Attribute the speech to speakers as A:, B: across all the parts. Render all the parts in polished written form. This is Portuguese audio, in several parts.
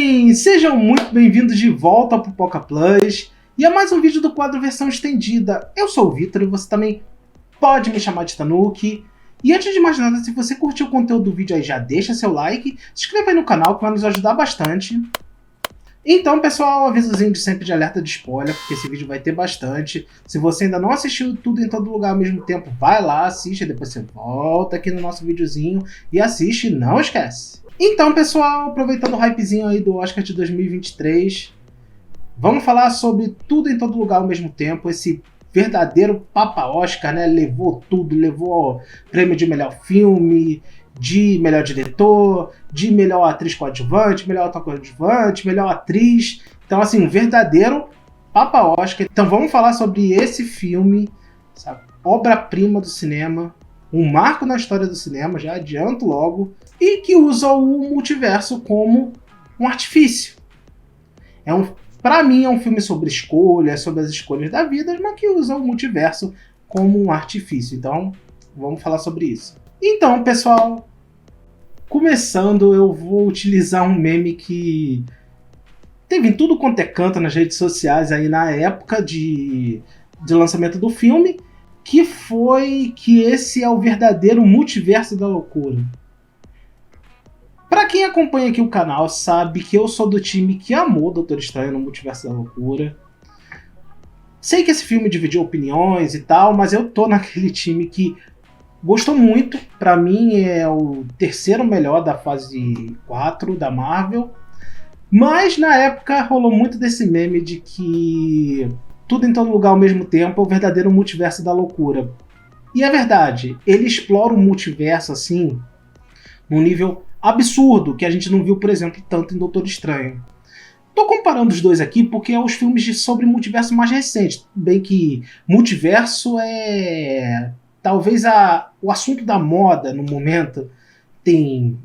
A: bem? Sejam muito bem-vindos de volta ao Pipoca Plus e a mais um vídeo do quadro versão estendida. Eu sou o Vitor e você também pode me chamar de Tanuki. E antes de mais nada, se você curtiu o conteúdo do vídeo aí, já deixa seu like, se inscreva aí no canal que vai nos ajudar bastante. Então, pessoal, avisozinho de sempre de alerta de spoiler, porque esse vídeo vai ter bastante. Se você ainda não assistiu tudo em todo lugar ao mesmo tempo, vai lá, assiste, depois você volta aqui no nosso videozinho e assiste, não esquece. Então, pessoal, aproveitando o hypezinho aí do Oscar de 2023, vamos falar sobre tudo em todo lugar ao mesmo tempo, esse verdadeiro Papa Oscar, né? Levou tudo, levou prêmio de melhor filme, de melhor diretor, de melhor atriz coadjuvante, melhor ator coadjuvante, melhor atriz. Então, assim, um verdadeiro Papa Oscar. Então, vamos falar sobre esse filme, essa obra-prima do cinema, um marco na história do cinema, já adianto logo, e que usa o multiverso como um artifício. Para mim, é um filme sobre escolhas, sobre as escolhas da vida, mas que usa o multiverso como um artifício. Então, vamos falar sobre isso. Então, pessoal, começando, eu vou utilizar um meme que teve em tudo quanto é canto nas redes sociais aí na época de lançamento do filme, que foi que esse é o verdadeiro multiverso da loucura. Pra quem acompanha aqui o canal sabe que eu sou do time que amou Doutor Estranho no Multiverso da Loucura. Sei que esse filme dividiu opiniões e tal, mas eu tô naquele time que gostou muito. Pra mim é o terceiro melhor da fase 4 da Marvel. Mas na época rolou muito desse meme de que tudo em todo lugar ao mesmo tempo é o verdadeiro multiverso da loucura. E é verdade, ele explora o multiverso assim, num nível absurdo, que a gente não viu, por exemplo, tanto em Doutor Estranho. Tô comparando os dois aqui porque é os filmes sobre multiverso mais recentes. Bem que multiverso é talvez o assunto da moda no momento. Tem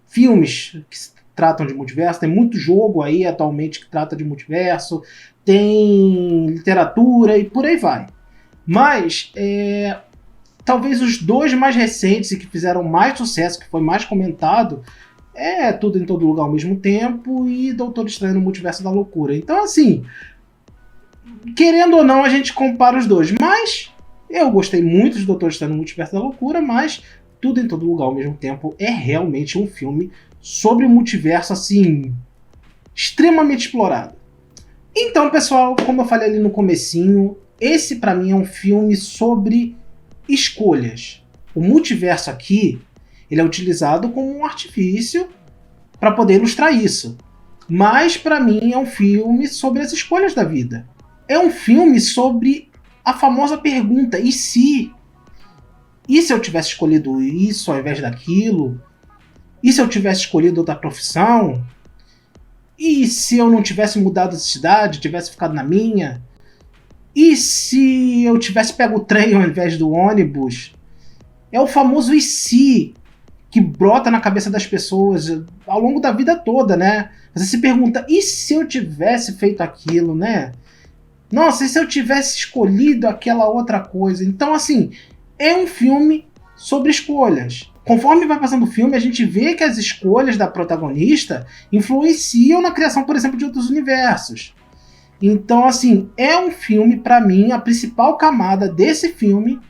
A: filmes que tratam de multiverso, tem muito jogo aí atualmente que trata de multiverso, tem literatura e por aí vai. Mas talvez os dois mais recentes e que fizeram mais sucesso, que foi mais comentado, é Tudo em Todo Lugar ao Mesmo Tempo e Doutor Estranho no Multiverso da Loucura. Então, assim, querendo ou não, a gente compara os dois. Mas eu gostei muito de Doutor Estranho no Multiverso da Loucura, mas Tudo em Todo Lugar ao Mesmo Tempo é realmente um filme sobre multiverso, assim, extremamente explorado. Então, pessoal, como eu falei ali no comecinho, esse pra mim é um filme sobre escolhas. O multiverso aqui, ele é utilizado como um artifício para poder ilustrar isso. Mas para mim é um filme sobre as escolhas da vida. É um filme sobre a famosa pergunta: e se? E se eu tivesse escolhido isso ao invés daquilo? E se eu tivesse escolhido outra profissão? E se eu não tivesse mudado de cidade, tivesse ficado na minha? E se eu tivesse pego o trem ao invés do ônibus? É o famoso e se que brota na cabeça das pessoas ao longo da vida toda, né? Você se pergunta, e se eu tivesse feito aquilo, né? Nossa, e se eu tivesse escolhido aquela outra coisa? Então, assim, é um filme sobre escolhas. Conforme vai passando o filme, a gente vê que as escolhas da protagonista influenciam na criação, por exemplo, de outros universos. Então, assim, é um filme, pra mim, a principal camada desse filme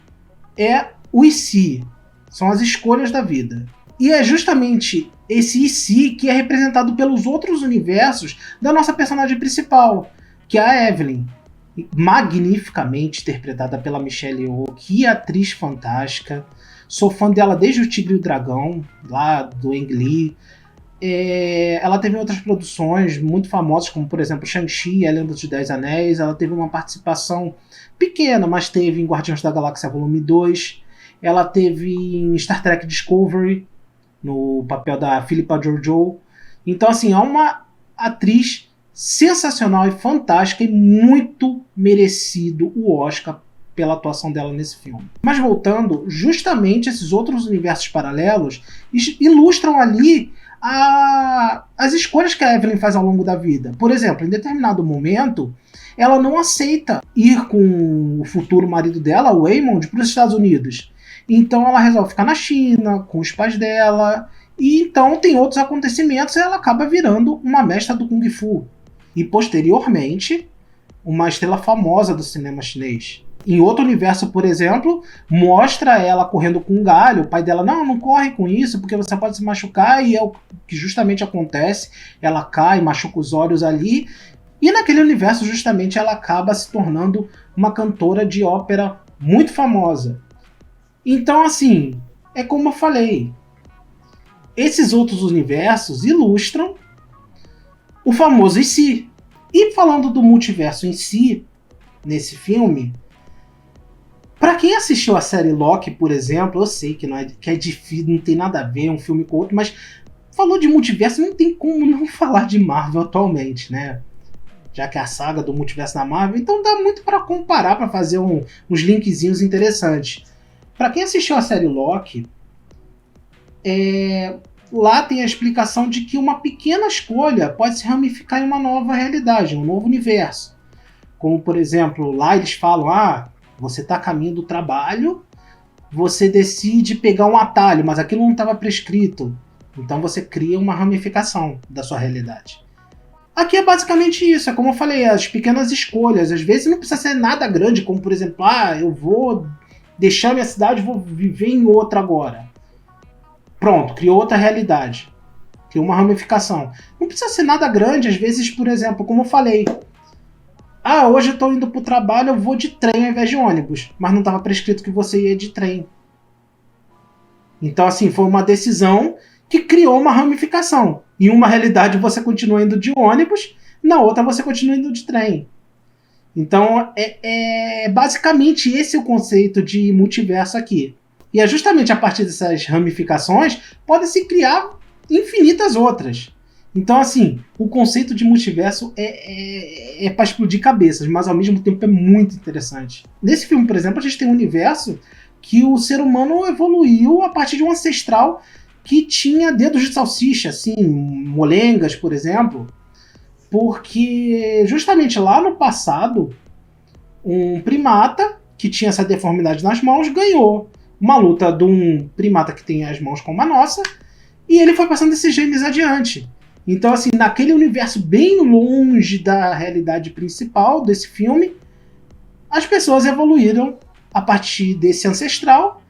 A: é o e se. São as escolhas da vida. E é justamente esse e se que é representado pelos outros universos da nossa personagem principal, que é a Evelyn. Magnificamente interpretada pela Michelle Yeoh, que atriz fantástica. Sou fã dela desde O Tigre e o Dragão, lá do Ang Lee. Ela teve outras produções muito famosas, como por exemplo Shang-Chi e a Lenda dos Dez Anéis. Ela teve uma participação pequena, mas teve em Guardiões da Galáxia Volume 2. Ela teve em Star Trek Discovery, no papel da Philippa Georgiou. Então, assim, é uma atriz sensacional e fantástica e muito merecido o Oscar pela atuação dela nesse filme. Mas voltando, justamente esses outros universos paralelos ilustram ali as escolhas que a Evelyn faz ao longo da vida. Por exemplo, em determinado momento, ela não aceita ir com o futuro marido dela, o Waymond, para os Estados Unidos. Então ela resolve ficar na China, com os pais dela, E então tem outros acontecimentos e ela acaba virando uma mestra do Kung Fu. E posteriormente, uma estrela famosa do cinema chinês. Em outro universo, por exemplo, mostra ela correndo com um galho. O pai dela, não corre com isso, porque você pode se machucar. E é o que justamente acontece. Ela cai, machuca os olhos ali. E naquele universo, justamente, ela acaba se tornando uma cantora de ópera muito famosa. Então, assim, é como eu falei. Esses outros universos ilustram o famoso em si. E falando do multiverso em si, nesse filme, pra quem assistiu a série Loki, por exemplo, eu sei que é difícil, não tem nada a ver um filme com o outro, mas falou de multiverso, não tem como não falar de Marvel atualmente, né? Já que é a saga do multiverso da Marvel, então dá muito pra comparar, pra fazer uns linkzinhos interessantes. Pra quem assistiu a série Loki, lá tem a explicação de que uma pequena escolha pode se ramificar em uma nova realidade, um novo universo. Como, por exemplo, lá eles falam, você está a caminho do trabalho, você decide pegar um atalho, mas aquilo não estava prescrito. Então você cria uma ramificação da sua realidade. Aqui é basicamente isso, é como eu falei, as pequenas escolhas. Às vezes não precisa ser nada grande, como por exemplo, eu vou deixar minha cidade e vou viver em outra agora. Pronto, criou outra realidade. Criou uma ramificação. Não precisa ser nada grande, às vezes, por exemplo, como eu falei. Hoje eu estou indo para o trabalho, eu vou de trem ao invés de ônibus. Mas não estava prescrito que você ia de trem. Então, assim, foi uma decisão que criou uma ramificação. Em uma realidade você continua indo de ônibus, na outra você continua indo de trem. Então, basicamente esse é o conceito de multiverso aqui. E é justamente a partir dessas ramificações podem-se criar infinitas outras. Então, assim, o conceito de multiverso é para explodir cabeças, mas ao mesmo tempo é muito interessante. Nesse filme, por exemplo, a gente tem um universo que o ser humano evoluiu a partir de um ancestral que tinha dedos de salsicha, assim, molengas, por exemplo, porque justamente lá no passado, um primata que tinha essa deformidade nas mãos ganhou uma luta de um primata que tem as mãos como a nossa, e ele foi passando esses genes adiante. Então, assim, naquele universo bem longe da realidade principal desse filme, as pessoas evoluíram a partir desse ancestral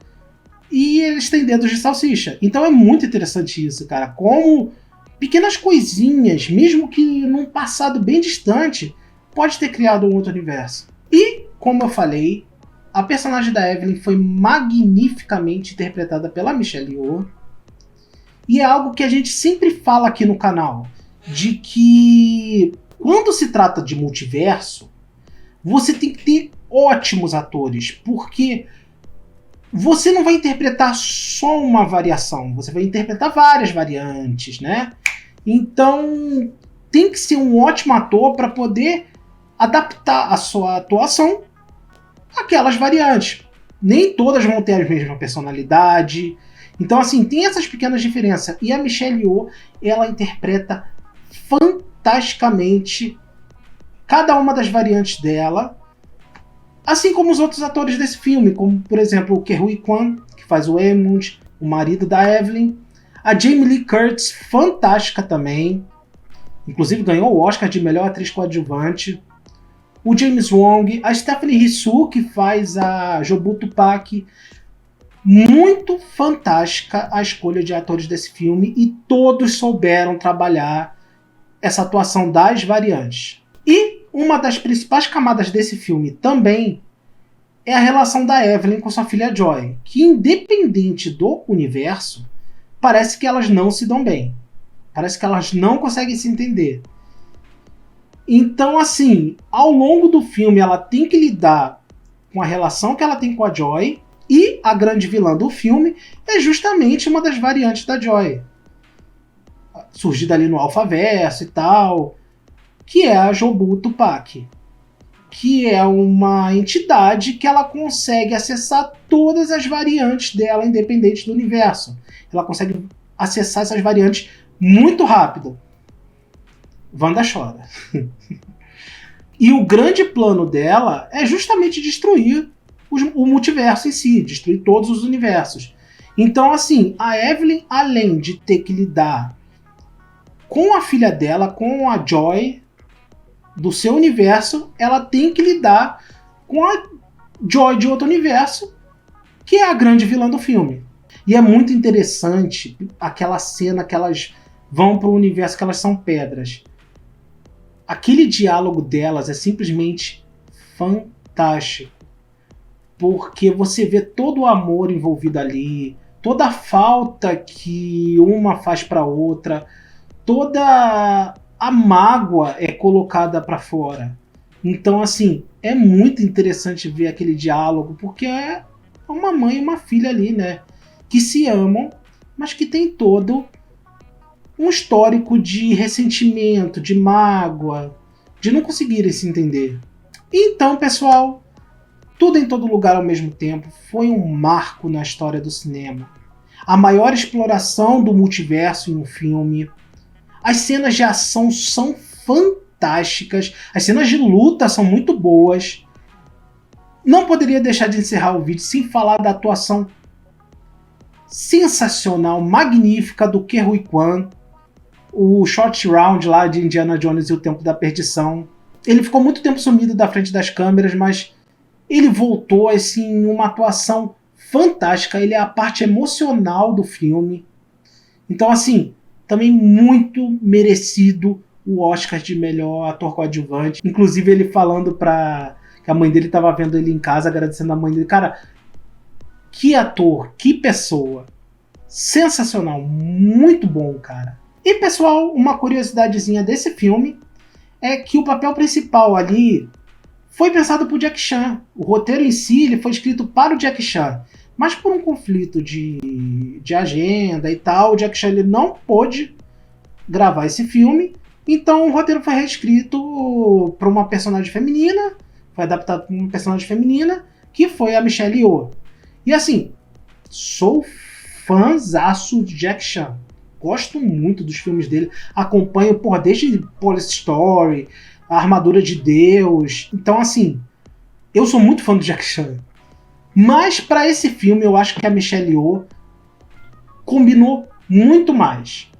A: e eles têm dedos de salsicha. Então é muito interessante isso, cara. Como pequenas coisinhas, mesmo que num passado bem distante, pode ter criado um outro universo. E, como eu falei, a personagem da Evelyn foi magnificamente interpretada pela Michelle Yeoh. E é algo que a gente sempre fala aqui no canal, de que quando se trata de multiverso, você tem que ter ótimos atores, porque você não vai interpretar só uma variação, você vai interpretar várias variantes, né? Então tem que ser um ótimo ator para poder adaptar a sua atuação àquelas variantes. Nem todas vão ter a mesma personalidade. Então, assim, tem essas pequenas diferenças. E a Michelle Yeoh, ela interpreta fantasticamente cada uma das variantes dela, assim como os outros atores desse filme, como, por exemplo, o Ke Huy Quan, que faz o Edmund, o marido da Evelyn. A Jamie Lee Curtis, fantástica também. Inclusive ganhou o Oscar de melhor atriz coadjuvante. O James Wong, a Stephanie Hsu, que faz a Jobu Tupac. Muito fantástica a escolha de atores desse filme e todos souberam trabalhar essa atuação das variantes. E uma das principais camadas desse filme também é a relação da Evelyn com sua filha Joy, que independente do universo, parece que elas não se dão bem. Parece que elas não conseguem se entender. Então, assim, ao longo do filme ela tem que lidar com a relação que ela tem com a Joy. E a grande vilã do filme é justamente uma das variantes da Joy. Surgida ali no Alphaverso e tal. Que é a Jobu Tupac. Que é uma entidade que ela consegue acessar todas as variantes dela, independente do universo. Ela consegue acessar essas variantes muito rápido. Wanda chora. E o grande plano dela é justamente destruir o multiverso em si, destruir todos os universos. Então, assim, a Evelyn, além de ter que lidar com a filha dela, com a Joy do seu universo, ela tem que lidar com a Joy de outro universo, que é a grande vilã do filme. E é muito interessante aquela cena que elas vão para o universo que elas são pedras. Aquele diálogo delas é simplesmente fantástico. Porque você vê todo o amor envolvido ali, toda a falta que uma faz para outra, toda a mágoa é colocada para fora. Então, assim, é muito interessante ver aquele diálogo, porque é uma mãe e uma filha ali, né? Que se amam, mas que tem todo um histórico de ressentimento, de mágoa, de não conseguirem se entender. Então, pessoal, Tudo em Todo Lugar ao Mesmo Tempo foi um marco na história do cinema. A maior exploração do multiverso em um filme. As cenas de ação são fantásticas, as cenas de luta são muito boas. Não poderia deixar de encerrar o vídeo sem falar da atuação sensacional, magnífica do Ke Huy Quan, o short round lá de Indiana Jones e o Tempo da Perdição. Ele ficou muito tempo sumido da frente das câmeras, mas ele voltou assim numa atuação fantástica. Ele é a parte emocional do filme. Então, assim, também muito merecido o Oscar de melhor ator coadjuvante. Inclusive ele falando que a mãe dele estava vendo ele em casa, agradecendo a mãe dele. Cara, que ator, que pessoa. Sensacional, muito bom, cara. E, pessoal, uma curiosidadezinha desse filme é que o papel principal ali foi pensado por Jack Chan. O roteiro em si ele foi escrito para o Jack Chan, mas por um conflito de agenda e tal, o Jack Chan ele não pôde gravar esse filme, então o roteiro foi reescrito para uma personagem feminina, foi adaptado para uma personagem feminina, que foi a Michelle Yeoh. E assim, sou fãzaço de Jack Chan. Gosto muito dos filmes dele. Acompanho, desde Police Story, A Armadura de Deus. Então, assim, eu sou muito fã do Jack Chan. Mas para esse filme, eu acho que a Michelle Yeoh combinou muito mais.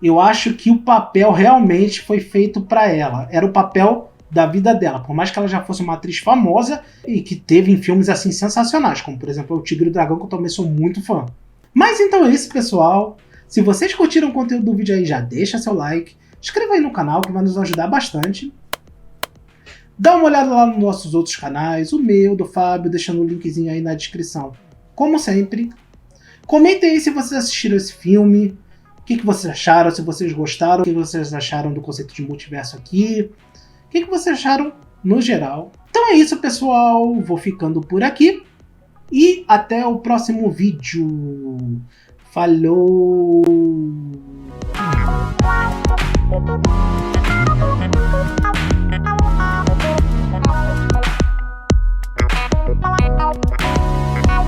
A: Eu acho que o papel realmente foi feito para ela. Era o papel da vida dela. Por mais que ela já fosse uma atriz famosa e que teve em filmes assim sensacionais, como por exemplo O Tigre e o Dragão, que eu também sou muito fã. Mas então é isso, pessoal. Se vocês curtiram o conteúdo do vídeo aí, já deixa seu like, inscreva aí no canal que vai nos ajudar bastante. Dá uma olhada lá nos nossos outros canais, o meu, do Fábio, deixando o linkzinho aí na descrição. Como sempre, comentem aí se vocês assistiram esse filme, o que vocês acharam, se vocês gostaram, o que vocês acharam do conceito de multiverso aqui, o que vocês acharam no geral. Então é isso, pessoal, vou ficando por aqui e até o próximo vídeo. Falou!